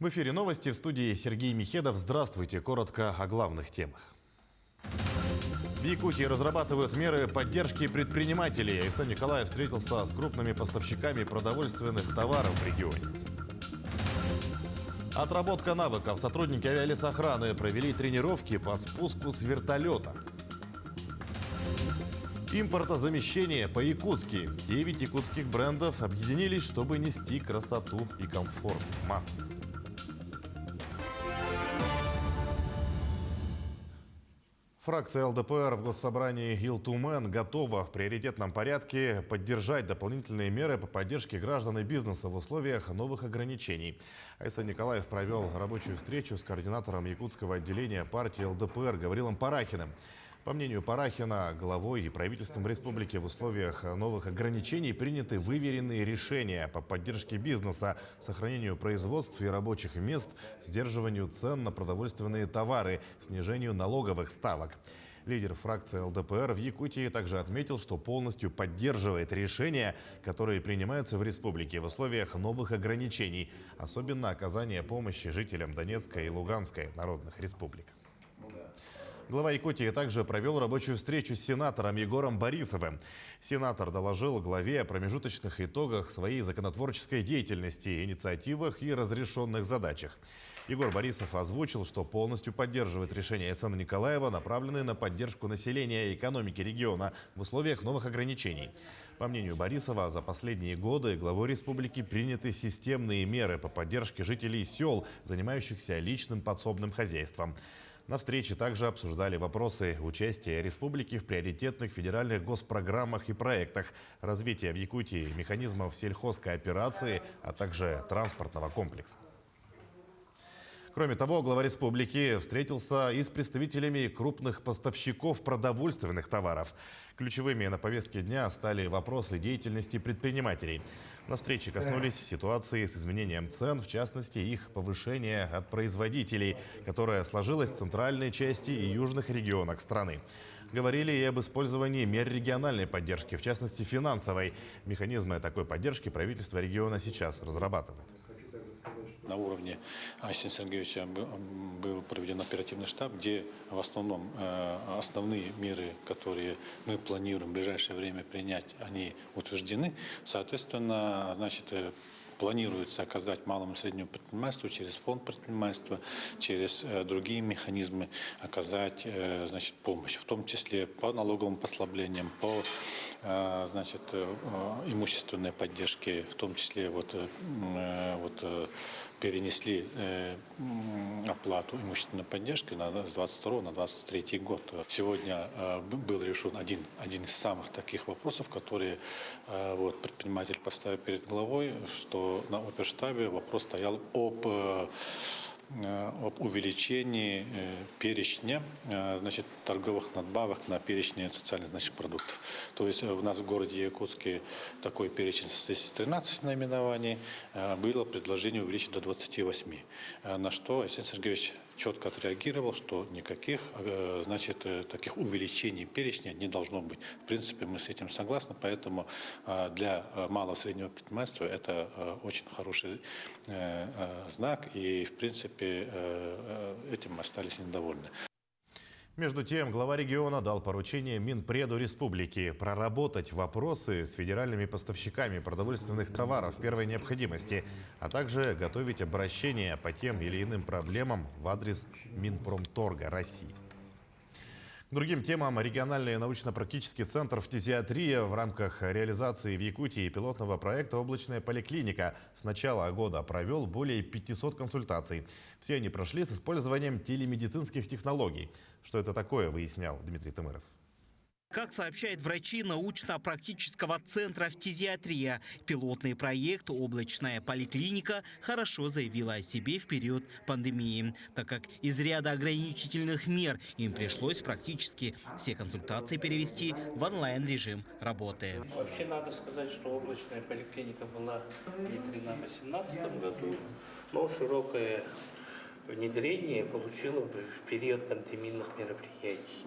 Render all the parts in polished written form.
В эфире новости, в студии Сергей Михедов. Здравствуйте. Коротко о главных темах. В Якутии разрабатывают меры поддержки предпринимателей. Айсан Николаев встретился с крупными поставщиками продовольственных товаров в регионе. Отработка навыков. Сотрудники авиалесохраны провели тренировки по спуску с вертолета. Импортозамещение по-якутски. 9 якутских брендов объединились, чтобы нести красоту и комфорт в массы. Фракция ЛДПР в Госсобрании «Ил-Тумен» готова в приоритетном порядке поддержать дополнительные меры по поддержке граждан и бизнеса в условиях новых ограничений. Айсан Николаев провел рабочую встречу с координатором якутского отделения партии ЛДПР Гаврилом Парахиным. По мнению Парахина, главой и правительством республики в условиях новых ограничений приняты выверенные решения по поддержке бизнеса, сохранению производств и рабочих мест, сдерживанию цен на продовольственные товары, снижению налоговых ставок. Лидер фракции ЛДПР в Якутии также отметил, что полностью поддерживает решения, которые принимаются в республике в условиях новых ограничений, особенно оказание помощи жителям Донецкой и Луганской народных республик. Глава Якутии также провел рабочую встречу с сенатором Егором Борисовым. Сенатор доложил главе о промежуточных итогах своей законотворческой деятельности, инициативах и разрешенных задачах. Егор Борисов озвучил, что полностью поддерживает решения Айсана Николаева, направленные на поддержку населения и экономики региона в условиях новых ограничений. По мнению Борисова, за последние годы главой республики приняты системные меры по поддержке жителей сел, занимающихся личным подсобным хозяйством. На встрече также обсуждали вопросы участия республики в приоритетных федеральных госпрограммах и проектах, развития в Якутии механизмов сельхозкооперации, а также транспортного комплекса. Кроме того, глава республики встретился и с представителями крупных поставщиков продовольственных товаров. Ключевыми на повестке дня стали вопросы деятельности предпринимателей. На встрече коснулись ситуации с изменением цен, в частности, их повышения от производителей, которое сложилось в центральной части и южных регионах страны. Говорили и об использовании мер региональной поддержки, в частности, финансовой. Механизмы такой поддержки правительство региона сейчас разрабатывает. На уровне Айсена Сергеевича был проведен оперативный штаб, где в основном основные меры, которые мы планируем в ближайшее время принять, они утверждены. Соответственно, планируется оказать малому и среднему предпринимательству через фонд предпринимательства, через другие механизмы оказать помощь, в том числе по налоговым послаблениям, по имущественной поддержке, в том числе перенесли оплату имущественной поддержки с 22 на 23 год. Сегодня был решен один из самых таких вопросов, которые предприниматель поставил перед главой, что на оперштабе вопрос стоял об увеличении перечня торговых надбавок на перечне социально значимых продуктов. То есть у нас в городе Якутске такой перечень состоит из 13 наименований, было предложение увеличить до 28. На что Айсан Сергеевич четко отреагировал, что никаких таких увеличений перечня не должно быть. В принципе, мы с этим согласны, поэтому для малого и среднего предпринимательства это очень хороший знак, и в принципе этим мы остались недовольны. Между тем, глава региона дал поручение Минпреду республики проработать вопросы с федеральными поставщиками продовольственных товаров первой необходимости, а также готовить обращения по тем или иным проблемам в адрес Минпромторга России. К другим темам. Региональный научно-практический центр «Фтизиатрия» в рамках реализации в Якутии пилотного проекта «Облачная поликлиника» с начала года провел более 500 консультаций. Все они прошли с использованием телемедицинских технологий. Что это такое, выяснял Дмитрий Тымыров. Как сообщают врачи научно-практического центра «Фтизиатрия», пилотный проект «Облачная поликлиника» хорошо заявила о себе в период пандемии, так как из ряда ограничительных мер им пришлось практически все консультации перевести в онлайн-режим работы. Вообще надо сказать, что облачная поликлиника была внедрена в 2018 году, но широкое внедрение получило в период пандемийных мероприятий.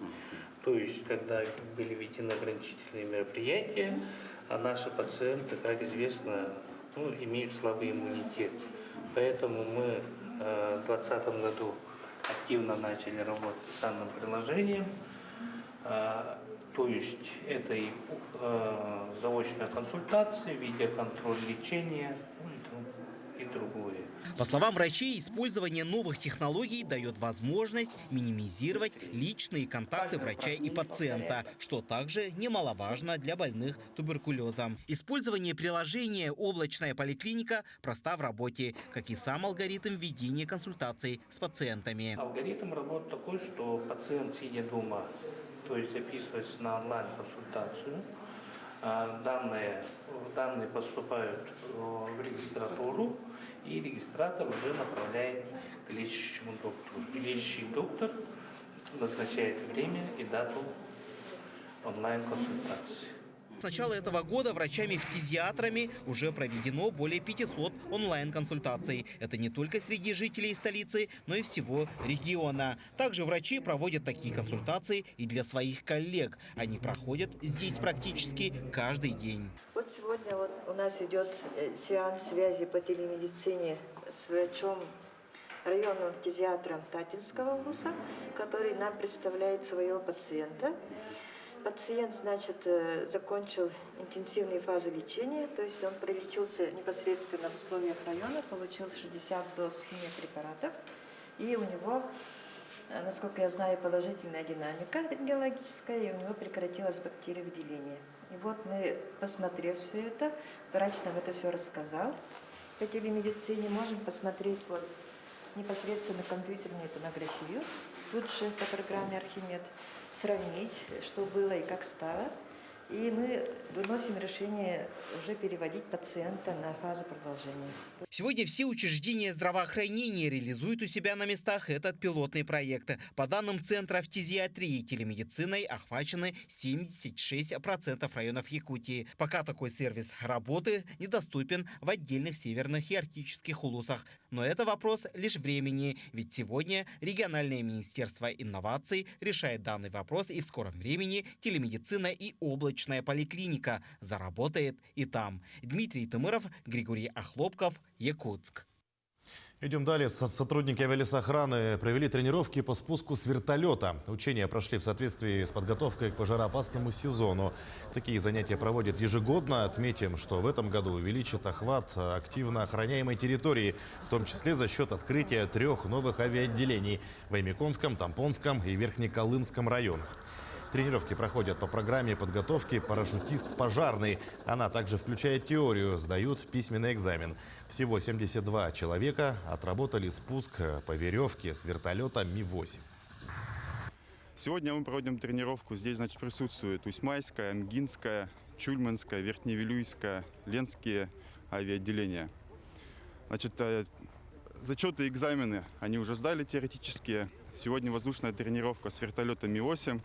То есть, когда были введены ограничительные мероприятия, а наши пациенты, как известно, имеют слабый иммунитет. Поэтому мы 2020 году активно начали работать с данным приложением. То есть это и заочная консультация, видеоконтроль лечения, и другое. По словам врачей, использование новых технологий дает возможность минимизировать личные контакты врача и пациента, что также немаловажно для больных туберкулезом. Использование приложения «Облачная поликлиника» проста в работе, как и сам алгоритм ведения консультаций с пациентами. Алгоритм работы такой, что пациент, сидя дома, то есть описывается на онлайн-консультацию, данные поступают в регистратуру, и регистратор уже направляет к лечащему доктору. Лечащий доктор назначает время и дату онлайн-консультации. С начала этого года врачами-фтизиатрами уже проведено более 500 онлайн-консультаций. Это не только среди жителей столицы, но и всего региона. Также врачи проводят такие консультации и для своих коллег. Они проходят здесь практически каждый день. Вот сегодня у нас идет сеанс связи по телемедицине с врачом, районным фтизиатром Татинского улуса, который нам представляет своего пациента. Пациент, значит, закончил интенсивную фазу лечения, то есть он пролечился непосредственно в условиях района, получил 60 доз химиопрепаратов, и у него, насколько я знаю, положительная динамика рентгенологическая, и у него прекратилось бактериовыделение. И вот мы, посмотрев все это, врач нам это все рассказал. По телемедицине можем посмотреть вот непосредственно компьютерную томографию, тут же по программе «Архимед», сравнить, что было и как стало. И мы выносим решение уже переводить пациента на фазу продолжения. Сегодня все учреждения здравоохранения реализуют у себя на местах этот пилотный проект. По данным Центра фтизиатрии, телемедициной охвачены 76% районов Якутии. Пока такой сервис работы недоступен в отдельных северных и арктических улусах. Но это вопрос лишь времени, ведь сегодня региональное министерство инноваций решает данный вопрос, и в скором времени телемедицина и облачная поликлиника заработает и там. Дмитрий Тымыров, Григорий Охлопков, Якутск. Идем далее. Сотрудники авиалесохраны провели тренировки по спуску с вертолета. Учения прошли в соответствии с подготовкой к пожароопасному сезону. Такие занятия проводят ежегодно. Отметим, что в этом году увеличит охват активно охраняемой территории, в том числе за счет открытия 3 новых авиаотделений в Аймеконском, Тампонском и Верхнеколымском районах. Тренировки проходят по программе подготовки «Парашютист-пожарный». Она также включает теорию, сдают письменный экзамен. Всего 72 человека отработали спуск по веревке с вертолета Ми-8. Сегодня мы проводим тренировку. Здесь, значит, присутствует Усьмайская, Мгинская, Чульманская, Верхневилюйская, Ленские авиаотделения. Значит, зачеты и экзамены они уже сдали теоретические. Сегодня воздушная тренировка с вертолета Ми-8.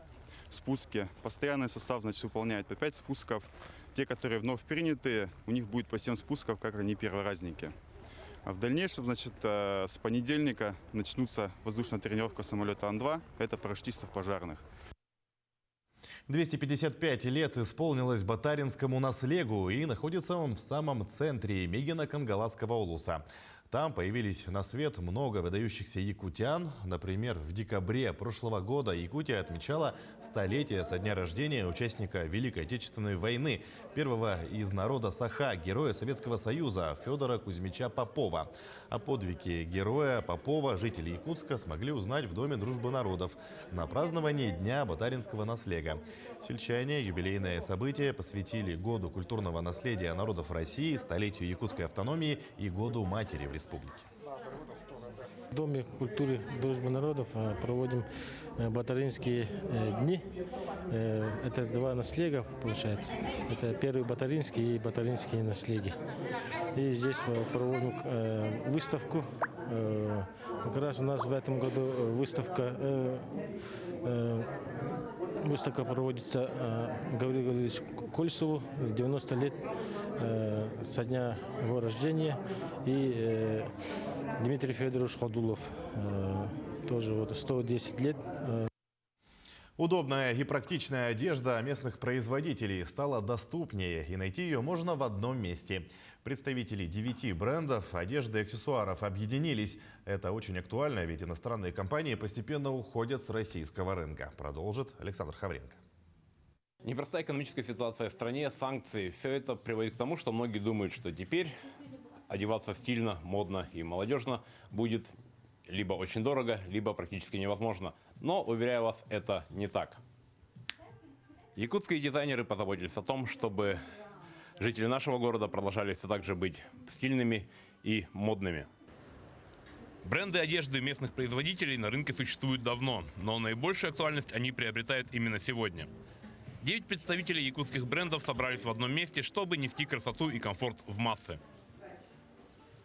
Спуски. Постоянный состав, значит, выполняет по 5 спусков. Те, которые вновь принятые, у них будет по 7 спусков, как они перворазники. А в дальнейшем, значит, с понедельника начнутся воздушная тренировка самолета Ан-2. Это парашютистов пожарных. 255 лет исполнилось Батаринскому наслегу, и находится он в самом центре Мегино-Кангаласского улуса. Там появились на свет много выдающихся якутян. Например, в декабре прошлого года Якутия отмечала столетие со дня рождения участника Великой Отечественной войны, первого из народа Саха, героя Советского Союза Федора Кузьмича Попова. О подвиге героя Попова жители Якутска смогли узнать в Доме дружбы народов на праздновании Дня Батаринского наслега. Сельчане юбилейное событие посвятили Году культурного наследия народов России, столетию якутской автономии и Году матери в республике. В Доме культуры дружбы народов проводим батаринские дни. Это 2 наслега, получается. Это первый батаринский и батаринские наслеги. И здесь мы проводим выставку. Как раз у нас в этом году выставка проводится Гаврилу Гавриловичу Кольцеву, 90 лет со дня его рождения. И Дмитрий Федорович Ходулов, тоже вот 110 лет. Удобная и практичная одежда местных производителей стала доступнее, и найти ее можно в одном месте. Представители 9 брендов одежды и аксессуаров объединились. Это очень актуально, ведь иностранные компании постепенно уходят с российского рынка. Продолжит Александр Хавренко. Непростая экономическая ситуация в стране, санкции – все это приводит к тому, что многие думают, что теперь одеваться стильно, модно и молодежно будет либо очень дорого, либо практически невозможно. Но, уверяю вас, это не так. Якутские дизайнеры позаботились о том, чтобы жители нашего города продолжали все так же быть стильными и модными. Бренды одежды местных производителей на рынке существуют давно, но наибольшую актуальность они приобретают именно сегодня. 9 представителей якутских брендов собрались в одном месте, чтобы нести красоту и комфорт в массы.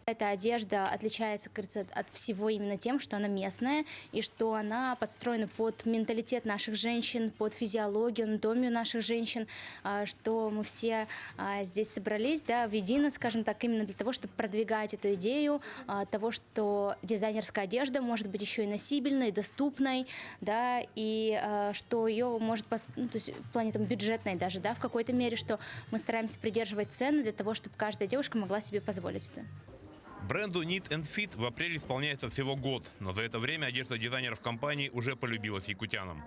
Эта одежда отличается, кажется, от всего именно тем, что она местная и что она подстроена под менталитет наших женщин, под физиологию, анатомию наших женщин, что мы все здесь собрались, да, воедино, скажем так, именно для того, чтобы продвигать эту идею того, что дизайнерская одежда может быть еще и носибельной, доступной, да, и что ее может, ну, то есть в плане там бюджетной даже, да, в какой-то мере, что мы стараемся придерживать цены для того, чтобы каждая девушка могла себе позволить это. Бренду Knit & Fit в апреле исполняется всего год, но за это время одежда дизайнеров компании уже полюбилась якутянам.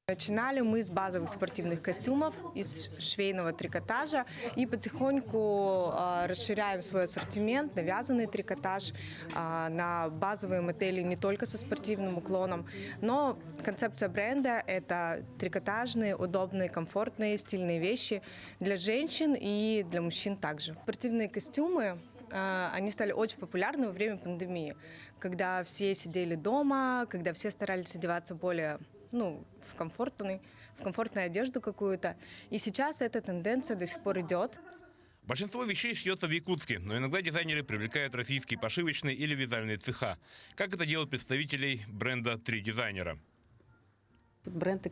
Начинали мы с базовых спортивных костюмов, из швейного трикотажа и потихоньку расширяем свой ассортимент на вязаный трикотаж, на базовые модели не только со спортивным уклоном, но концепция бренда – это трикотажные, удобные, комфортные, стильные вещи для женщин и для мужчин также. Спортивные костюмы они стали очень популярны во время пандемии, когда все сидели дома, когда все старались одеваться более, в комфортную одежду какую-то. И сейчас эта тенденция до сих пор идет. Большинство вещей шьется в Якутске, но иногда дизайнеры привлекают российские пошивочные или вязальные цеха. Как это делают представителей бренда «Три дизайнера». Бренд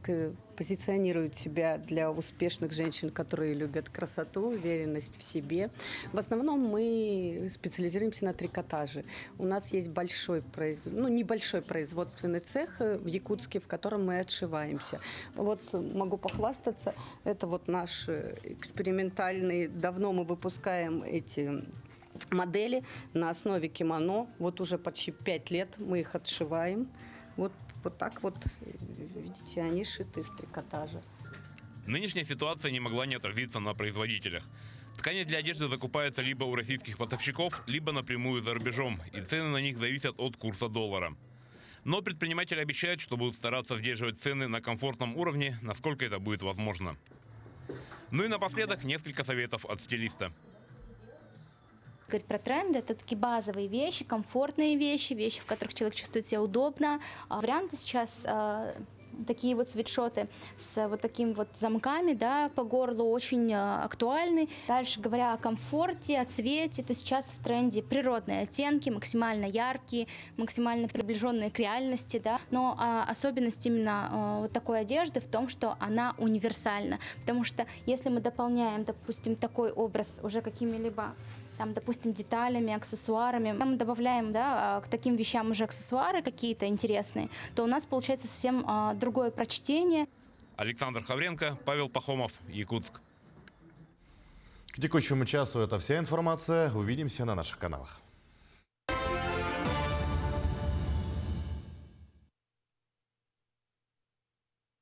позиционирует себя для успешных женщин, которые любят красоту, уверенность в себе. В основном мы специализируемся на трикотаже. У нас есть небольшой производственный цех в Якутске, в котором мы отшиваемся. Вот могу похвастаться, это вот наш экспериментальный, давно мы выпускаем эти модели на основе кимоно. Вот уже почти 5 лет мы их отшиваем. Вот так вот, видите, они шиты из трикотажа. Нынешняя ситуация не могла не отразиться на производителях. Ткани для одежды закупаются либо у российских поставщиков, либо напрямую за рубежом, и цены на них зависят от курса доллара. Но предприниматели обещают, что будут стараться сдерживать цены на комфортном уровне, насколько это будет возможно. Ну и напоследок несколько советов от стилиста. Говорить про тренды, это такие базовые вещи, комфортные вещи, вещи, в которых человек чувствует себя удобно. Варианты сейчас такие вот свитшоты с вот такими вот замками, да, по горлу очень актуальны. Дальше, говоря о комфорте, о цвете, то сейчас в тренде природные оттенки, максимально яркие, максимально приближенные к реальности, да. Но особенность именно вот такой одежды в том, что она универсальна, потому что если мы дополняем, допустим, такой образ уже какими-либо допустим, деталями, аксессуарами, мы добавляем, да, к таким вещам уже аксессуары какие-то интересные, то у нас получается совсем другое прочтение. Александр Хавренко, Павел Пахомов, Якутск. К текущему часу это вся информация. Увидимся на наших каналах.